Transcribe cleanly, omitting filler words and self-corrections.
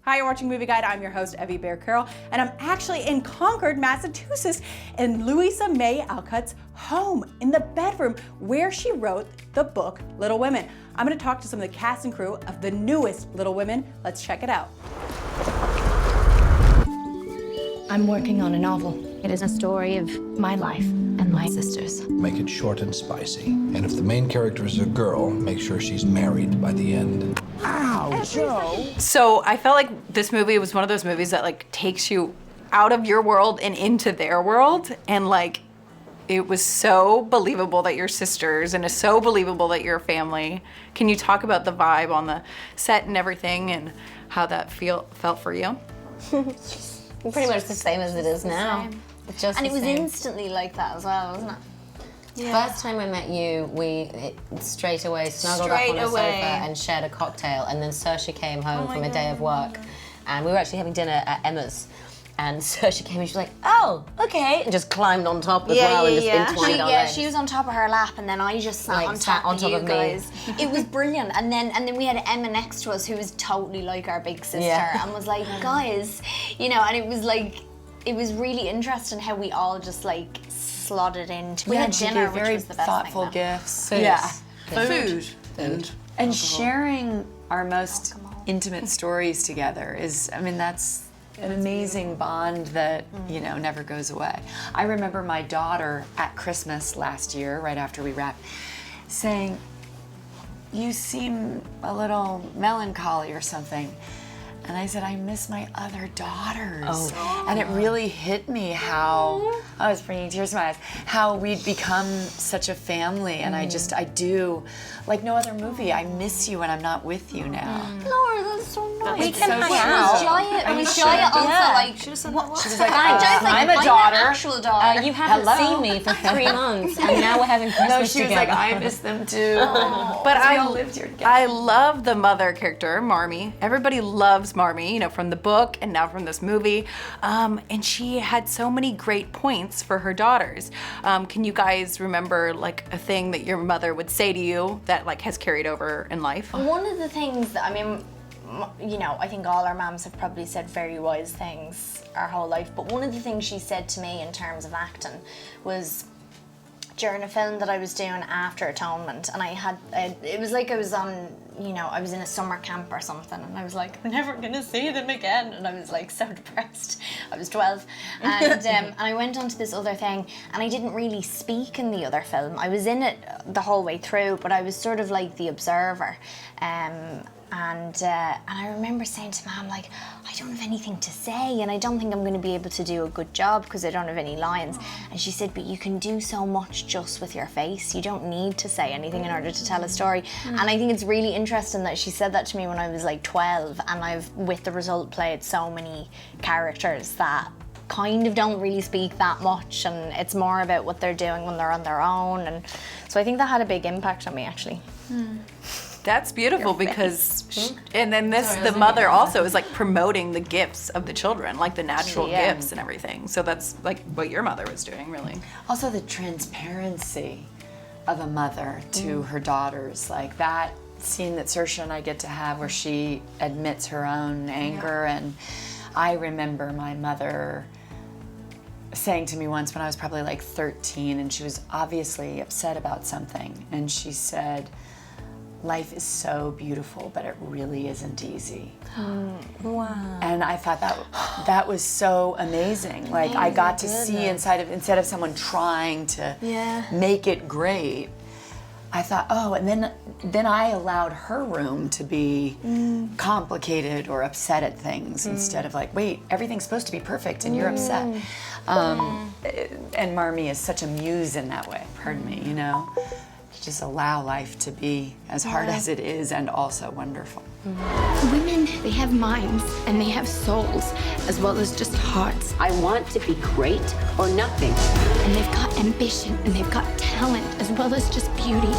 Hi, you're watching Movie Guide. I'm your host, Evie Bear Carroll, and I'm actually in Concord, Massachusetts, in Louisa May Alcott's home, in the bedroom where she wrote the book Little Women. I'm gonna talk to some of the cast and crew of the newest Little Women. Let's check it out. I'm working on a novel. It is a story of my life and my sister's. Make it short and spicy. And if the main character is a girl, make sure she's married by the end. Ow, Joe! So I felt like this movie was one of those movies that like takes you out of your world and into their world, and like it was so believable that you're sisters, and it's so believable that you're a family. Can you talk about the vibe on the set and everything, and how that felt for you? Pretty much the same as it is now. It's just and it was same. instantly like that as well, wasn't it? Yeah. First time I met you, we straight away snuggled up on a sofa and shared a cocktail, and then Saoirse came home from a day of work, and we were actually having dinner at Emma's, and Saoirse came and she was like, "Oh, okay," and just climbed on top as well and just entwined our legs. She was on top of her lap, and then I just sat on top of you guys. It was brilliant, and then we had Emma next to us, who was totally like our big sister, and was like, "Guys," you know, and it was like, it was really interesting how we all just like slotted in. We had dinner, which was the best thoughtful thing. gifts. Food. And sharing our most intimate stories together is, I mean, that's an amazing bond that, you know, never goes away. I remember my daughter at Christmas last year, right after we wrapped, saying, "You seem a little melancholy or something." And I said, "I miss my other daughters." And it really hit me how, I was bringing tears to my eyes, how we'd become such a family. And I do, like no other movie, I miss you when I'm not with you now. Laura, that's so nice. We can hang out. It was Jaya also like, she was like, I'm a daughter. Actual daughter. You haven't seen me for 3 months, and now we're having Christmas No, she was together. like, I miss them too. But we all lived here together. I love the mother character, Marmee. Everybody loves Marmee, you know, from the book and now from this movie. And she had so many great points for her daughters. Can you guys remember like a thing that your mother would say to you that like has carried over in life? One of the things that, I mean, you know, I think all our moms have probably said very wise things our whole life, but one of the things she said to me in terms of acting was during a film that I was doing after Atonement, and it was like I was on, you know, I was in a summer camp or something, and I was like, I'm never gonna see them again, and I was like so depressed. I was 12, and I went on to this other thing, and I didn't really speak in the other film. I was in it the whole way through, but I was sort of like the observer. And I remember saying to Mom, like, I don't have anything to say, and I don't think I'm going to be able to do a good job because I don't have any lines. And she said, but you can do so much just with your face. You don't need to say anything in order to tell a story. And I think it's really interesting that she said that to me when I was like 12, and I've, with the result, played so many characters that kind of don't really speak that much, and it's more about what they're doing when they're on their own. And so I think that had a big impact on me, actually. That's beautiful because, and then the mother also is like promoting the gifts of the children, like the natural gifts and everything. So that's like what your mother was doing, really. Also the transparency of a mother to her daughters, like that scene that Saoirse and I get to have where she admits her own anger. And I remember my mother saying to me once when I was probably like 13, and she was obviously upset about something, and she said, "Life is so beautiful, but it really isn't easy." Wow. And I thought that was so amazing. Like I got to see instead of someone trying to make it great, I thought, oh, and then I allowed her room to be complicated or upset at things instead of like, wait, everything's supposed to be perfect and you're upset. And Marmee is such a muse in that way, pardon me, you know? Just allow life to be as hard as it is and also wonderful. Women, they have minds and they have souls as well as just hearts. I want to be great or nothing. And they've got ambition and they've got talent as well as just beauty.